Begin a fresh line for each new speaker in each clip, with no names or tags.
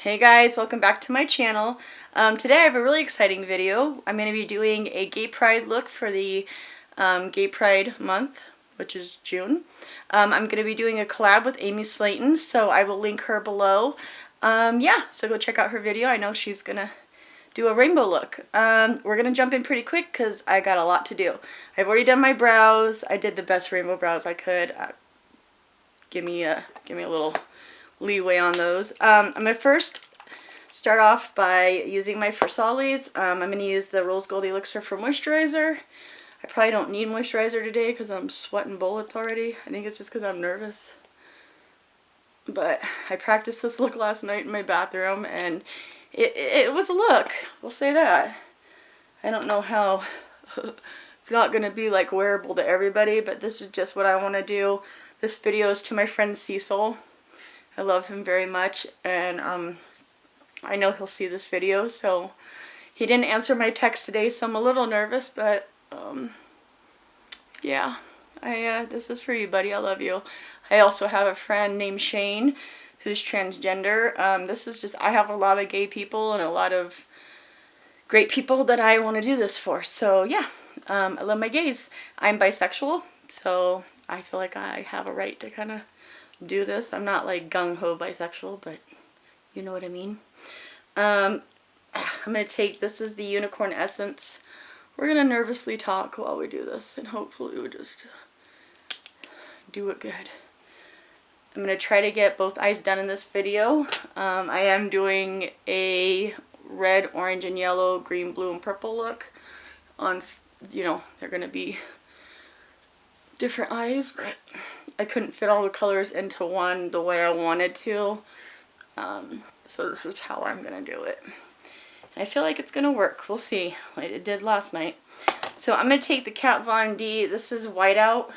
Hey guys, welcome back to my channel. Today I have a really exciting video. I'm going to be doing a Gay Pride look for the Gay Pride month, which is June. I'm going to be doing a collab with Amy Slaton, so I will link her below. Yeah, so go check out her video. I know she's going to do a rainbow look. We're going to jump in pretty quick because I got a lot to do. I've already done my brows. I did the best rainbow brows I could. Give me a little leeway on those. I'm going to first start off by using my Versali's. I'm going to use the Rose Gold Elixir for moisturizer. I probably don't need moisturizer today because I'm sweating bullets already. I think it's just because I'm nervous. But I practiced this look last night in my bathroom and it was a look. We'll say that. I don't know how it's not going to be like wearable to everybody, but this is just what I want to do. This video is to my friend Cecil. I love him very much, and I know he'll see this video, so he didn't answer my text today, so I'm a little nervous, but yeah, this is for you, buddy. I love you. I also have a friend named Shane who's transgender. This is just, I have a lot of gay people and a lot of great people that I want to do this for, so yeah, I love my gays. I'm bisexual, so I feel like I have a right to kind of do this. I'm not like gung-ho bisexual, but you know what I mean. I'm going to take, this is the Unicorn Essence. We're going to nervously talk while we do this, and hopefully we'll just do it good. I'm going to try to get both eyes done in this video. I am doing a red, orange, and yellow, green, blue, and purple look. On, you know, they're going to be different eyes, but I couldn't fit all the colors into one the way I wanted to. So this is how I'm going to do it. I feel like it's going to work. We'll see, like it did last night. So I'm going to take the Kat Von D. This is Whiteout.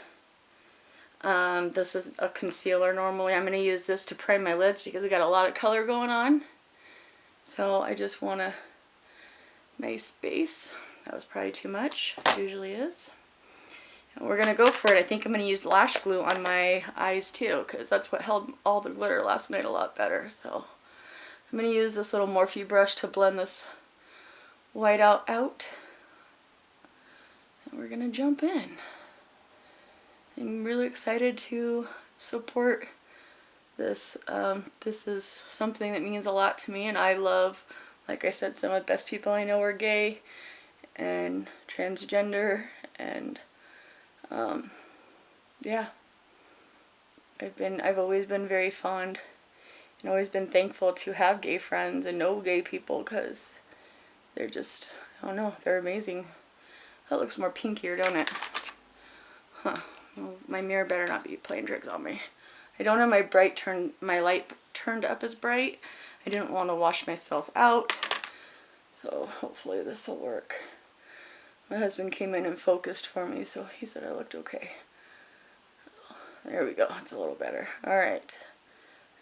This is a concealer normally. I'm going to use this to prime my lids because we got a lot of color going on. So I just want a nice base. That was probably too much. It usually is. And we're going to go for it. I think I'm going to use lash glue on my eyes too, because that's what held all the glitter last night a lot better. So I'm going to use this little Morphe brush to blend this whiteout out. And we're going to jump in. I'm really excited to support this. This is something that means a lot to me, and I love, like I said, some of the best people I know are gay and transgender, and yeah, I've always been very fond and always been thankful to have gay friends and know gay people, because they're just, I don't know, they're amazing. That looks more pinkier, don't it? Huh. Well, my mirror better not be playing tricks on me. I don't have my light turned up as bright. I didn't want to wash myself out, so hopefully this will work. My husband came in and focused for me, so he said I looked okay. There we go. It's a little better. Alright.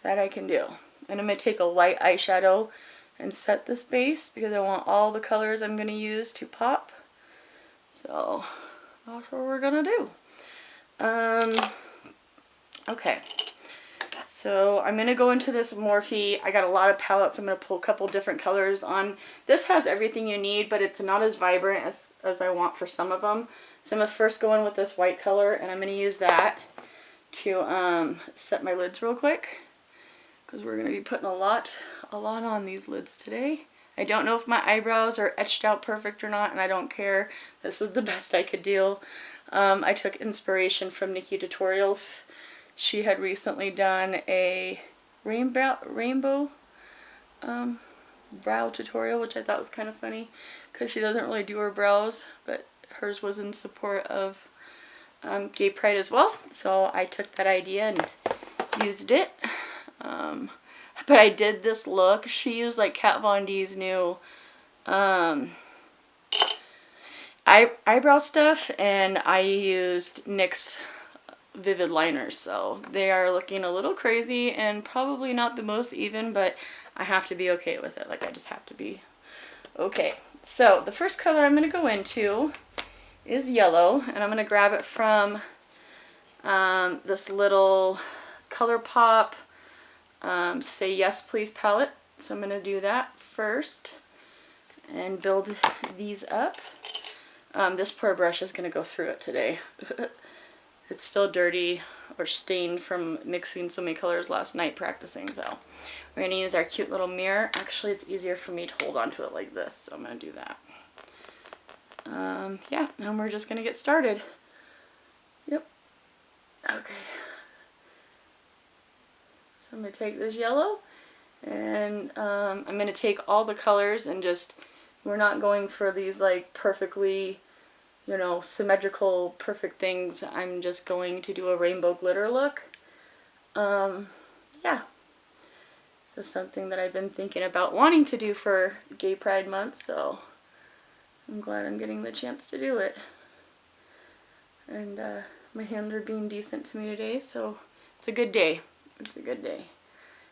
That I can do. And I'm going to take a light eyeshadow and set this base because I want all the colors I'm going to use to pop. So that's what we're going to do. Okay. So I'm going to go into this Morphe. I got a lot of palettes. I'm going to pull a couple different colors on. This has everything you need, but it's not as vibrant as I want for some of them. So I'm going to first go in with this white color, and I'm going to use that to set my lids real quick, because we're going to be putting a lot on these lids today. I don't know if my eyebrows are etched out perfect or not, and I don't care. This was the best I could do. I took inspiration from Nikki Tutorials. She had recently done a rainbow brow tutorial, which I thought was kind of funny because she doesn't really do her brows, but hers was in support of Gay Pride as well. So I took that idea and used it. But I did this look. She used like Kat Von D's new eyebrow stuff, and I used NYX Vivid liners, so they are looking a little crazy and probably not the most even, but I have to be okay with it. Like, I just have to be okay. So the first color I'm going to go into is yellow, and I'm going to grab it from this little ColourPop Say Yes Please palette. so I'm going to do that first and build these up. This poor brush is going to go through it today. It's still dirty or stained from mixing so many colors last night practicing, so we're going to use our cute little mirror. Actually, it's easier for me to hold onto it like this, so I'm going to do that. Yeah, and we're just going to get started. Yep. Okay. So I'm going to take this yellow, and I'm going to take all the colors and just, we're not going for these like perfectly, you know, symmetrical, perfect things. I'm just going to do a rainbow glitter look. Yeah. So something that I've been thinking about wanting to do for Gay Pride Month, so I'm glad I'm getting the chance to do it. And my hands are being decent to me today, so it's a good day. It's a good day.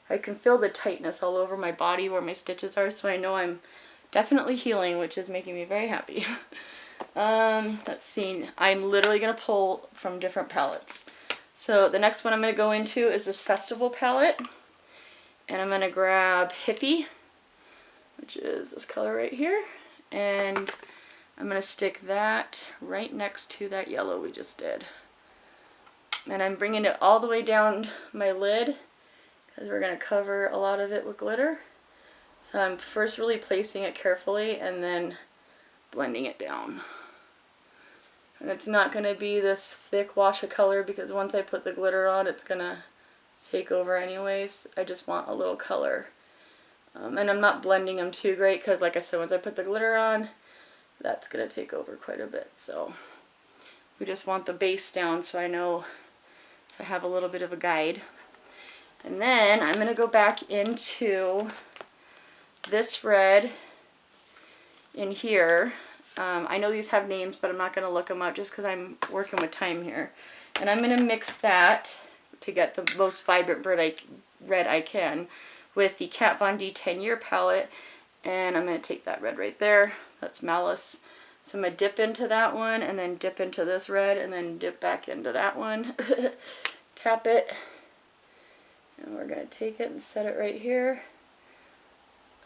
I can feel the tightness all over my body where my stitches are, so I know I'm definitely healing, which is making me very happy. Let's see. I'm literally going to pull from different palettes. So the next one I'm going to go into is this Festival palette. And I'm going to grab Hippie, which is this color right here. And I'm going to stick that right next to that yellow we just did. And I'm bringing it all the way down my lid because we're going to cover a lot of it with glitter. So I'm first really placing it carefully and then blending it down. And it's not going to be this thick wash of color because once I put the glitter on, it's going to take over anyways. I just want a little color. And I'm not blending them too great because, like I said, once I put the glitter on, that's going to take over quite a bit. So we just want the base down so I know, so I have a little bit of a guide. And then I'm going to go back into this red in here. I know these have names, but I'm not going to look them up just because I'm working with time here. And I'm going to mix that to get the most vibrant red I can with the Kat Von D 10-Year palette. And I'm going to take that red right there. That's Malice. So I'm going to dip into that one and then dip into this red and then dip back into that one. Tap it. And we're going to take it and set it right here.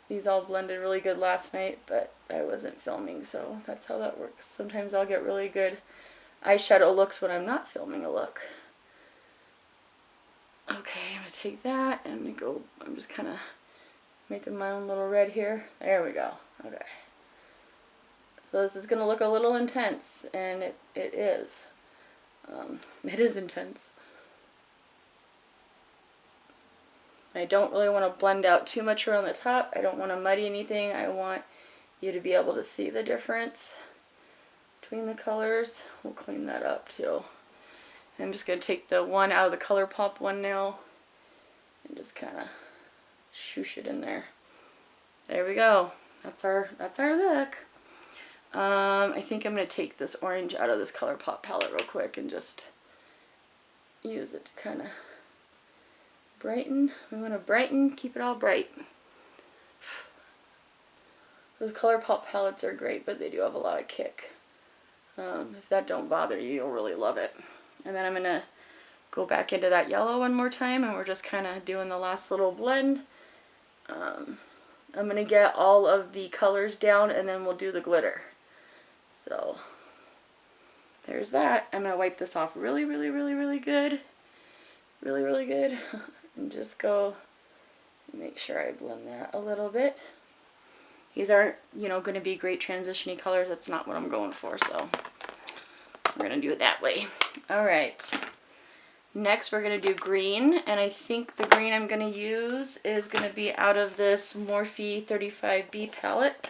These all blended really good last night, but I wasn't filming, so that's how that works. Sometimes I'll get really good eyeshadow looks when I'm not filming a look. Okay, I'm going to take that and I'm going to go, I'm just kind of making my own little red here. There we go. Okay. So this is going to look a little intense, and it is. It is intense. I don't really want to blend out too much around the top. I don't want to muddy anything. I want you to be able to see the difference between the colors. We'll clean that up too. I'm just going to take the one out of the ColourPop one now and just kind of shoosh it in there. There we go. That's our look. I think I'm going to take this orange out of this ColourPop palette real quick and just use it to kind of brighten. We want to brighten, keep it all bright. Those ColourPop palettes are great, but they do have a lot of kick. If that don't bother you, you'll really love it. And then I'm going to go back into that yellow one more time, and we're just kind of doing the last little blend. I'm going to get all of the colors down, and then we'll do the glitter. So there's that. I'm going to wipe this off really, really, really, really good. Really, really good. And just go and make sure I blend that a little bit. These aren't, you know, going to be great transition-y colors. That's not what I'm going for, so we're going to do it that way. Alright. Next we're going to do green, and I think the green I'm going to use is going to be out of this Morphe 35B palette.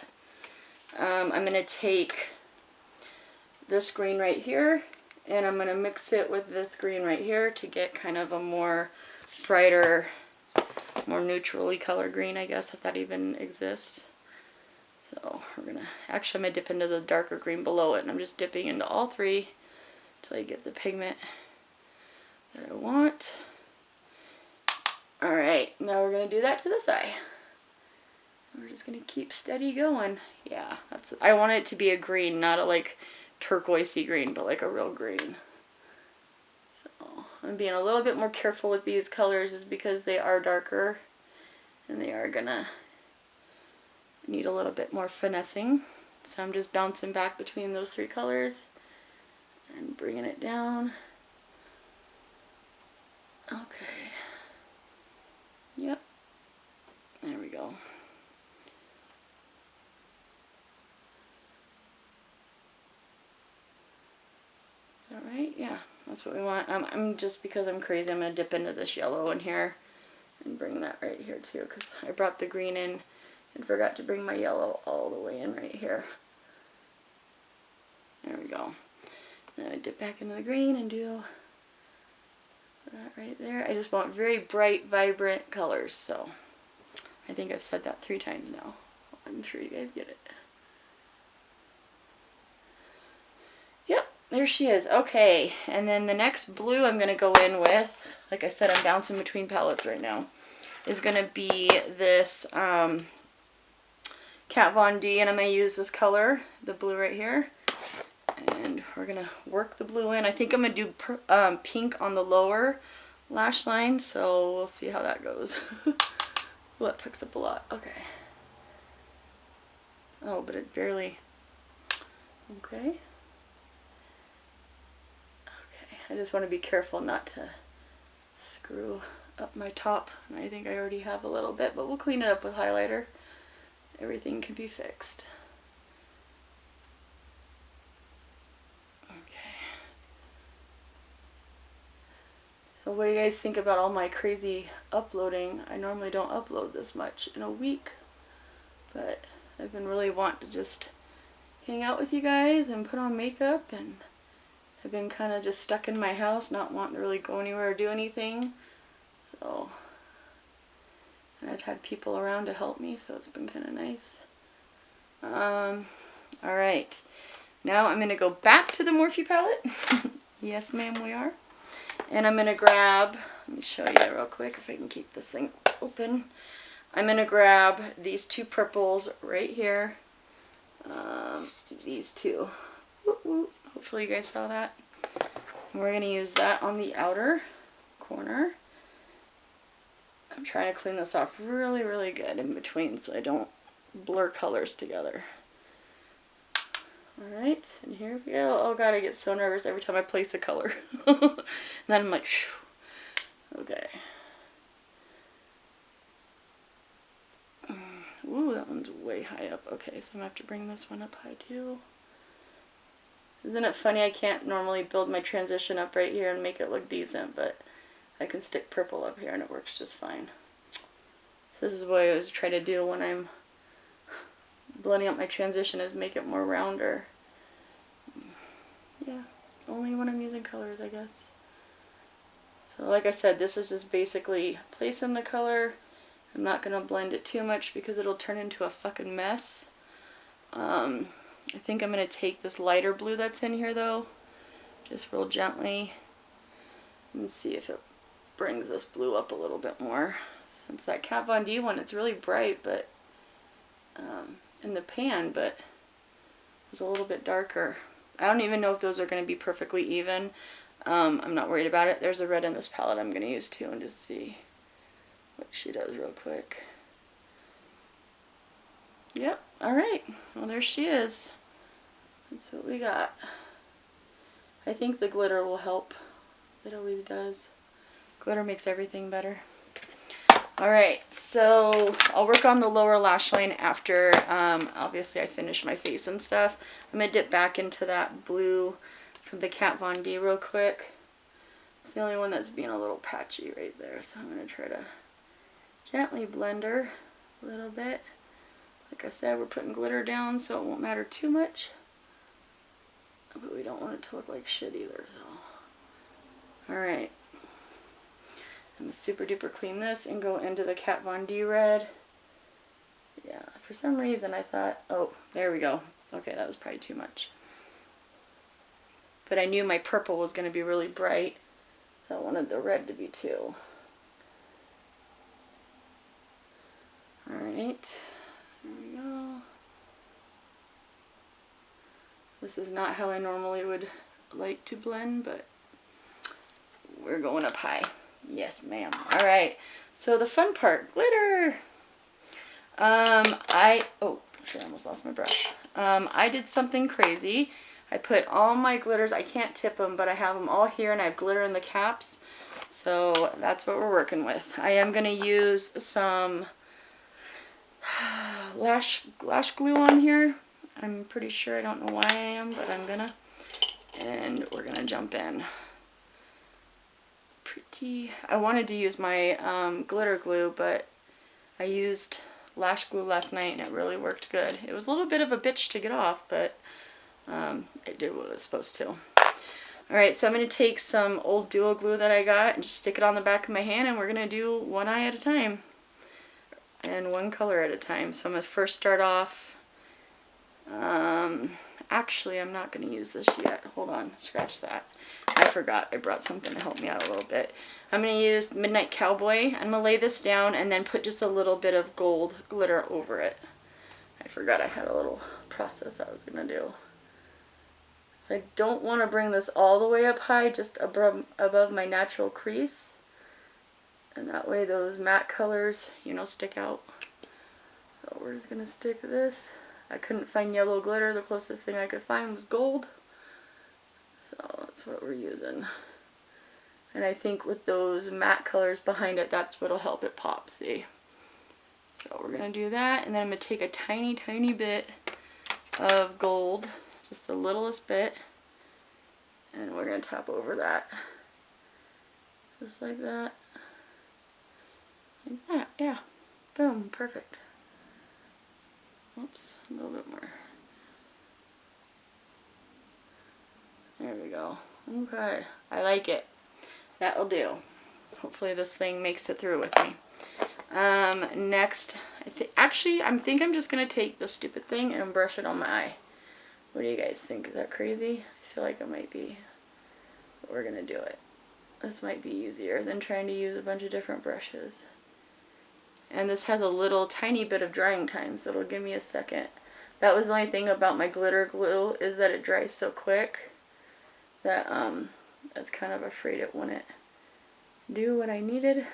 I'm going to take this green right here, and I'm going to mix it with this green right here to get kind of a more brighter, more neutrally colored green, I guess, if that even exists. So we're going to, actually I'm going to dip into the darker green below it, and I'm just dipping into all three until I get the pigment that I want. Alright, now we're going to do that to this eye. We're just going to keep steady going. Yeah, that's, I want it to be a green, not a like turquoisey green, but like a real green. So I'm being a little bit more careful with these colors is because they are darker and they are going to need a little bit more finessing. So I'm just bouncing back between those 3 colors and bringing it down. Okay. Yep. There we go. Is that right? Yeah, that's what we want. I'm just, because I'm crazy, I'm going to dip into this yellow in here and bring that right here too, because I brought the green in and forgot to bring my yellow all the way in right here. There we go. Then I dip back into the green and do that right there. I just want very bright, vibrant colors, so I think I've said that 3 times now. I'm sure you guys get it. Yep, there she is. Okay, and then the next blue I'm going to go in with, like I said, I'm bouncing between palettes right now, is going to be this Kat Von D, and I'm going to use this color, the blue right here. And we're going to work the blue in. I think I'm going to do pink on the lower lash line, so we'll see how that goes. Well, it picks up a lot. Okay. Oh, but it barely... Okay. Okay, I just want to be careful not to screw up my top. And I think I already have a little bit, but we'll clean it up with highlighter. Everything can be fixed. So what do you guys think about all my crazy uploading? I normally don't upload this much in a week, but I've been really wanting to just hang out with you guys and put on makeup, and I've been kind of just stuck in my house, not wanting to really go anywhere or do anything. So, and I've had people around to help me, so it's been kind of nice. Alright, now I'm going to go back to the Morphe palette. Yes ma'am, we are. And I'm going to grab, let me show you real quick if I can keep this thing open. I'm going to grab these 2 purples right here. These 2. Hopefully you guys saw that. And we're going to use that on the outer corner. I'm trying to clean this off really, really good in between so I don't blur colors together. Alright, and here we go. Oh god, I get so nervous every time I place a color. And then I'm like, phew. Okay. Ooh, that one's way high up. Okay, so I'm going to have to bring this one up high too. Isn't it funny? I can't normally build my transition up right here and make it look decent, but I can stick purple up here and it works just fine. So this is what I always try to do when I'm blending up my transition, is make it more rounder. Yeah, only when I'm using colors, I guess. So like I said, this is just basically placing the color. I'm not going to blend it too much because it'll turn into a fucking mess. I think I'm going to take this lighter blue that's in here though, just real gently, and see if it brings this blue up a little bit more. Since that Kat Von D one, it's really bright, but in the pan, but it's a little bit darker. I don't even know if those are going to be perfectly even. I'm not worried about it. There's a red in this palette I'm going to use too, and just see what she does real quick. Yep, alright. Well, there she is. That's what we got. I think the glitter will help. It always does. Glitter makes everything better. Alright, so I'll work on the lower lash line after, obviously I finish my face and stuff. I'm going to dip back into that blue from the Kat Von D real quick. It's the only one that's being a little patchy right there, so I'm going to try to gently blend her a little bit. Like I said, we're putting glitter down so it won't matter too much. But we don't want it to look like shit either, so. Alright. I'm going to super duper clean this and go into the Kat Von D red. Yeah, for some reason I thought, oh, there we go. Okay, that was probably too much. But I knew my purple was going to be really bright, so I wanted the red to be too. Alright, there we go. This is not how I normally would like to blend, but we're going up high. Yes, ma'am. Alright, so the fun part, glitter. I oh, shit, I almost lost my brush. I did something crazy. I put all my glitters, I can't tip them, but I have them all here and I have glitter in the caps. So that's what we're working with. I am going to use some lash glue on here. I'm pretty sure, I don't know why I am, but I'm gonna. And we're gonna jump in. I wanted to use my glitter glue, but I used lash glue last night and it really worked good. It was a little bit of a bitch to get off, but it did what it was supposed to. Alright, so I'm going to take some old duo glue that I got and just stick it on the back of my hand, and we're going to do one eye at a time and one color at a time. So I'm going to first start off, actually I'm not going to use this yet. Hold on, scratch that. I forgot I brought something to help me out a little bit. I'm going to use Midnight Cowboy. I'm going to lay this down and then put just a little bit of gold glitter over it. I forgot I had a little process I was going to do. So I don't want to bring this all the way up high, just above my natural crease. And that way those matte colors, you know, stick out. So we're just going to stick this. I couldn't find yellow glitter. The closest thing I could find was gold. So that's what we're using. And I think with those matte colors behind it, that's what'll help it pop, see? So we're going to do that, and then I'm going to take a tiny, tiny bit of gold, just the littlest bit, and we're going to tap over that. Just like that. Like that, yeah. Boom, perfect. Oops, a little bit more. There we go. Okay, I like it. That'll do. Hopefully this thing makes it through with me. Next, I think I'm just gonna take the stupid thing and brush it on my eye. What do you guys think? Is that crazy? I feel like it might be, but we're gonna do it. This might be easier than trying to use a bunch of different brushes. And this has a little tiny bit of drying time, so it'll give me a second. That was the only thing about my glitter glue, is that it dries so quick that I was kind of afraid it wouldn't do what I needed.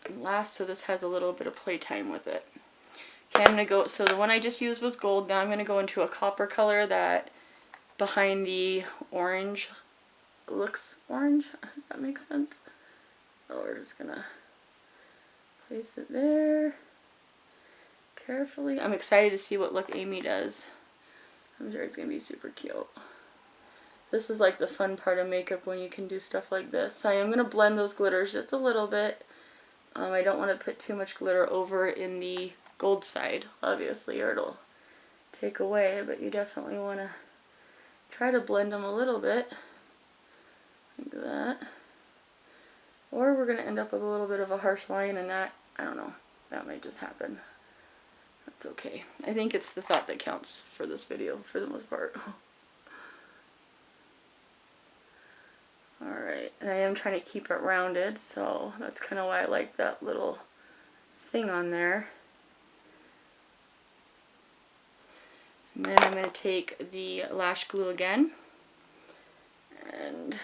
And last, so this has a little bit of playtime with it. Okay, I'm going to go, so the one I just used was gold. Now I'm going to go into a copper color that behind the orange looks orange, if that makes sense. So we're just going to place it there carefully. I'm excited to see what look Amy does. I'm sure it's going to be super cute. This is like the fun part of makeup when you can do stuff like this. So I am going to blend those glitters just a little bit. I don't want to put too much glitter over in the gold side, obviously, or it'll take away, but you definitely want to try to blend them a little bit. Like that. Or we're going to end up with a little bit of a harsh line, and that, I don't know, that might just happen. That's okay. I think it's the thought that counts for this video, for the most part. Alright, and I am trying to keep it rounded, so that's kind of why I like that little thing on there. And then I'm going to take the lash glue again and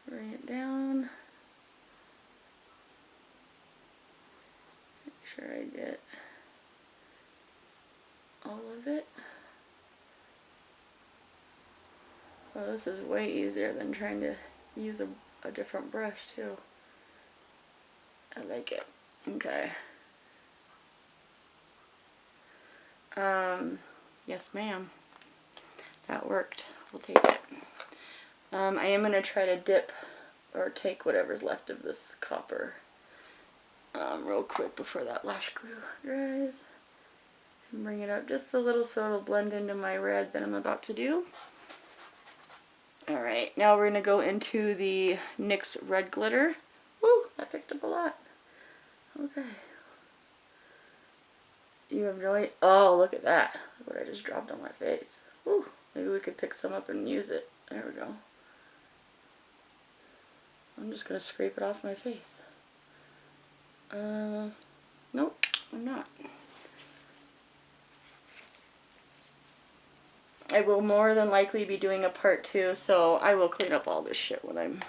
bring it down. Make sure I get all of it. Oh, this is way easier than trying to use a different brush too. I like it. Okay. Yes ma'am. That worked. We'll take it. I am going to try to dip or take whatever's left of this copper real quick before that lash glue dries. And bring it up just a little so it'll blend into my red that I'm about to do. Alright, now we're going to go into the NYX red glitter. Woo, that picked up a lot. Okay. You have no idea. Oh, look at that. Look what I just dropped on my face. Woo, maybe we could pick some up and use it. There we go. I'm just going to scrape it off my face. Nope, I'm not. I will more than likely be doing a part 2, so I will clean up all this shit when I'm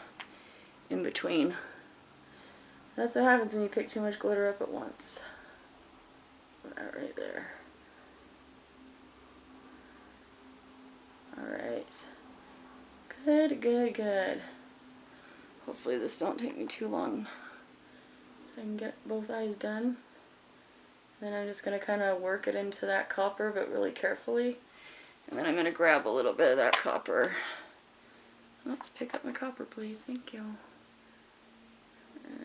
in between. That's what happens when you pick too much glitter up at once. That right there. Alright. Good, good, good. Hopefully this don't take me too long. So I can get both eyes done. Then I'm just going to kind of work it into that copper, but really carefully. And then I'm going to grab a little bit of that copper. Let's pick up my copper, please. Thank you.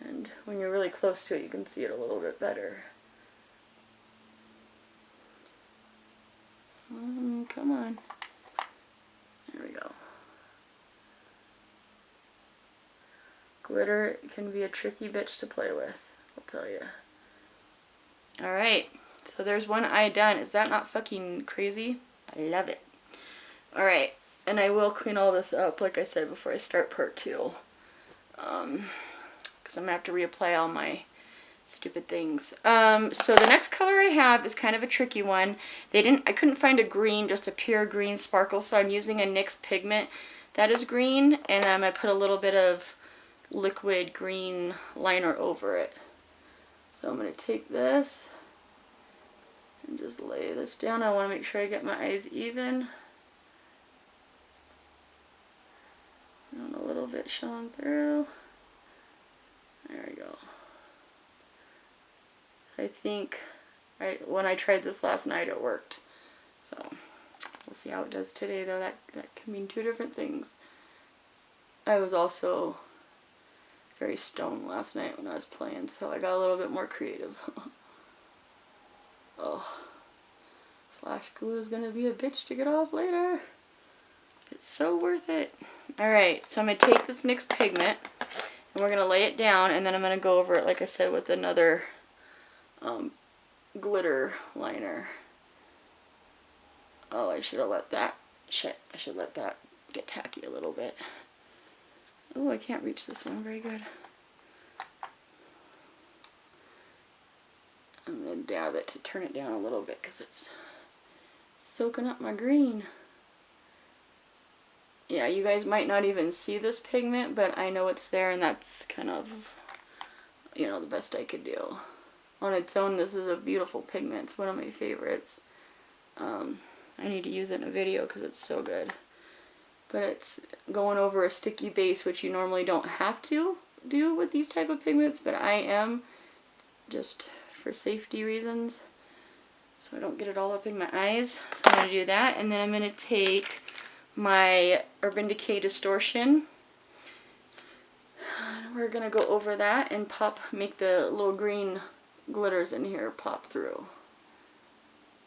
And when you're really close to it, you can see it a little bit better. Come on. There we go. Glitter can be a tricky bitch to play with, I'll tell you. Alright, so there's one eye done. Is that not fucking crazy? I love it. Alright, and I will clean all this up, like I said, before I start part 2. Because I'm going to have to reapply all my stupid things. So the next color I have is kind of a tricky one. I couldn't find a green, just a pure green sparkle, so I'm using a NYX pigment that is green, and I'm going to put a little bit of liquid green liner over it. So I'm going to take this and just lay this down. I want to make sure I get my eyes even. And a little bit showing through. There we go. I think when I tried this last night it worked. So we'll see how it does today, though. That can mean two different things. I was also very stoned last night when I was playing, so I got a little bit more creative. Oh, slash glue is gonna be a bitch to get off later. It's so worth it. Alright, so I'm gonna take this NYX pigment and we're gonna lay it down, and then I'm gonna go over it, like I said, with another glitter liner. Oh, I should have let that, I should let that get tacky a little bit. Oh, I can't reach this one very good. I'm going to dab it to turn it down a little bit because it's soaking up my green. Yeah, you guys might not even see this pigment, but I know it's there, and that's kind of, you know, the best I could do. On its own, this is a beautiful pigment. It's one of my favorites. I need to use it in a video because it's so good. But it's going over a sticky base, which you normally don't have to do with these type of pigments, but I am, just for safety reasons, so I don't get it all up in my eyes. So I'm going to do that, and then I'm going to take my Urban Decay Distortion. We're going to go over that and make the little green glitters in here pop through.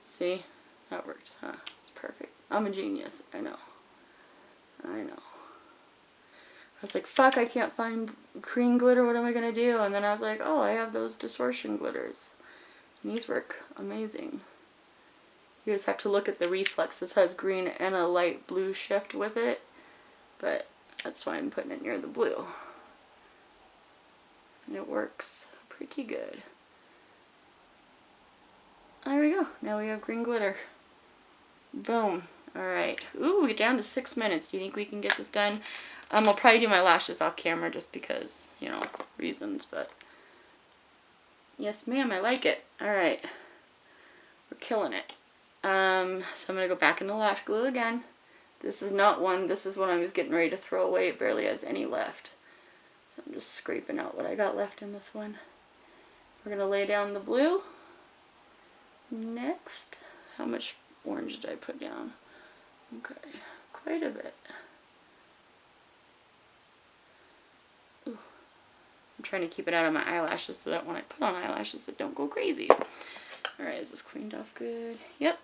See? That worked, huh? It's perfect. I'm a genius, I know. I know. I was like, fuck, I can't find green glitter, what am I gonna do? And then I was like, oh, I have those distortion glitters. And these work amazing. You just have to look at the reflex. This has green and a light blue shift with it, but that's why I'm putting it near the blue. And it works pretty good. There we go. Now we have green glitter. Boom. Alright. Ooh, we're down to 6 minutes. Do you think we can get this done? I'll probably do my lashes off camera just because, you know, reasons, but yes, ma'am, I like it. Alright. We're killing it. So I'm going to go back into lash glue again. This is not one, this is one I was getting ready to throw away. It barely has any left. So I'm just scraping out what I got left in this one. We're going to lay down the blue. Next, how much orange did I put down? Okay, quite a bit. Ooh. I'm trying to keep it out of my eyelashes so that when I put on eyelashes it don't go crazy. Alright, is this cleaned off good? Yep.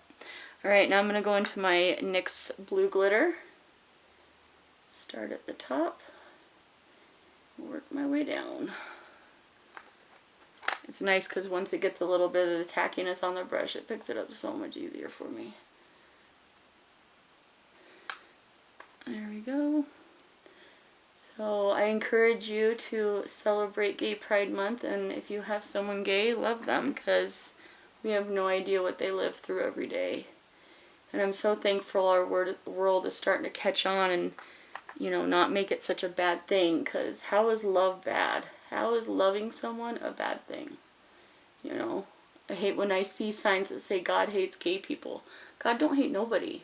Alright, now I'm going to go into my NYX blue glitter. Start at the top. Work my way down. It's nice because once it gets a little bit of the tackiness on the brush, it picks it up so much easier for me. There we go. So I encourage you to celebrate Gay Pride Month, and if you have someone gay, love them, because we have no idea what they live through every day. And I'm so thankful our world is starting to catch on and, you know, not make it such a bad thing, because how is love bad? How is loving someone a bad thing? You know, I hate when I see signs that say God hates gay people. God don't hate nobody.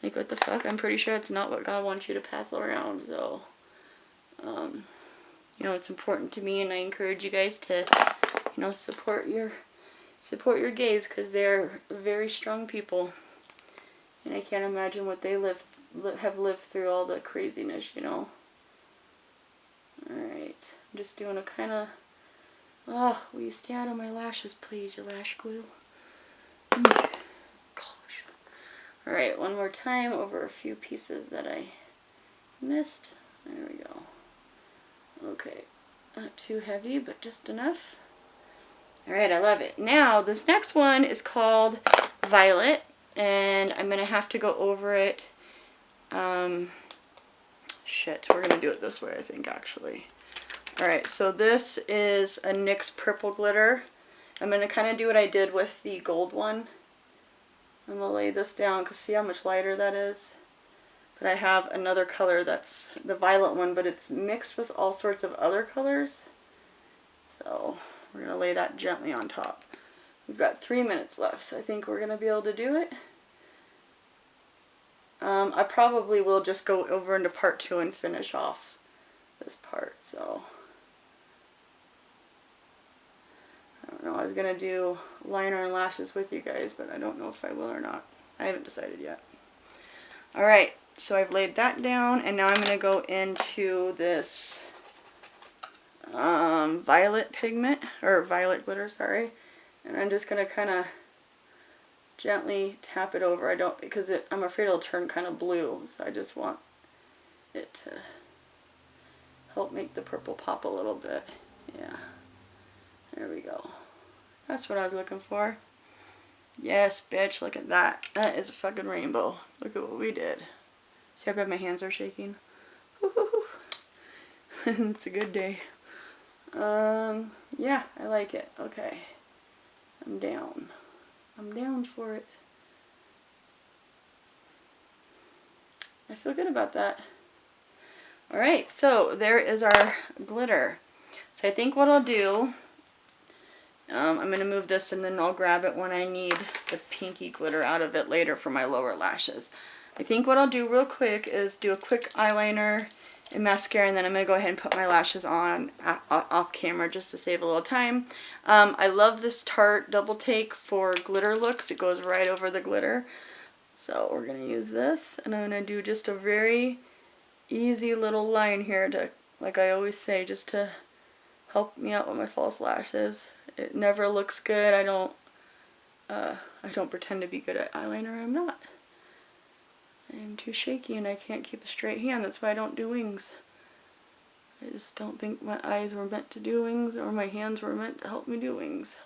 Like, what the fuck? I'm pretty sure it's not what God wants you to pass around. So, you know, it's important to me, and I encourage you guys to, you know, support your gays, because they're very strong people. And I can't imagine what they have lived through, all the craziness, you know. Alright, I'm just doing a kind of... Oh, will you stay out of my lashes, please, you lash glue? Gosh. Alright, one more time over a few pieces that I missed. There we go. Okay, not too heavy, but just enough. Alright, I love it. Now, this next one is called Violet, and I'm going to have to go over it. Shit, we're going to do it this way, I think, actually. Alright, so this is a NYX purple glitter. I'm going to kind of do what I did with the gold one. I'm going to lay this down, because see how much lighter that is? But I have another color that's the violet one, but it's mixed with all sorts of other colors. So we're going to lay that gently on top. We've got 3 minutes left, so I think we're going to be able to do it. I probably will just go over into part 2 and finish off this part, so... I don't know, I was going to do liner and lashes with you guys, but I don't know if I will or not. I haven't decided yet. Alright, so I've laid that down, and now I'm going to go into this violet pigment, or violet glitter, sorry. And I'm just going to kind of gently tap it over. Because I'm afraid it'll turn kind of blue, so I just want it to help make the purple pop a little bit. Yeah, there we go. That's what I was looking for. Yes, bitch, look at that. That is a fucking rainbow. Look at what we did. See how bad my hands are shaking? It's a good day. Yeah, I like it. Okay. I'm down. I'm down for it. I feel good about that. Alright, so there is our glitter. So I think what I'll do, I'm going to move this and then I'll grab it when I need the pinky glitter out of it later for my lower lashes. I think what I'll do real quick is do a quick eyeliner and mascara, and then I'm going to go ahead and put my lashes on off camera just to save a little time. I love this Tarte Double Take for glitter looks. It goes right over the glitter. So we're going to use this, and I'm going to do just a very easy little line here to, like I always say, just to help me out with my false lashes. It never looks good. I don't pretend to be good at eyeliner. I'm not. I'm too shaky and I can't keep a straight hand. That's why I don't do wings. I just don't think my eyes were meant to do wings, or my hands were meant to help me do wings.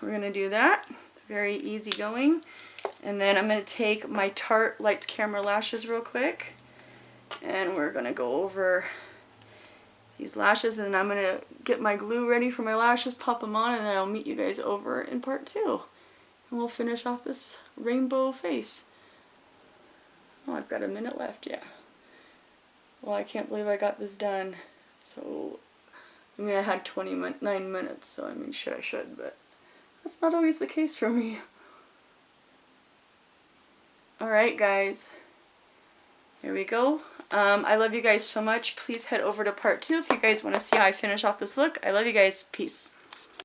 We're going to do that. Very easy going. And then I'm going to take my Tarte Lights Camera Lashes real quick. And we're going to go over these lashes, and then I'm going to get my glue ready for my lashes, pop them on, and then I'll meet you guys over in part 2. And we'll finish off this rainbow face. Oh, I've got a minute left, yeah. Well, I can't believe I got this done. So, I mean, I had 29 minutes, so I mean, I should, but that's not always the case for me. Alright, guys. Here we go. I love you guys so much. Please head over to part 2 if you guys want to see how I finish off this look. I love you guys. Peace.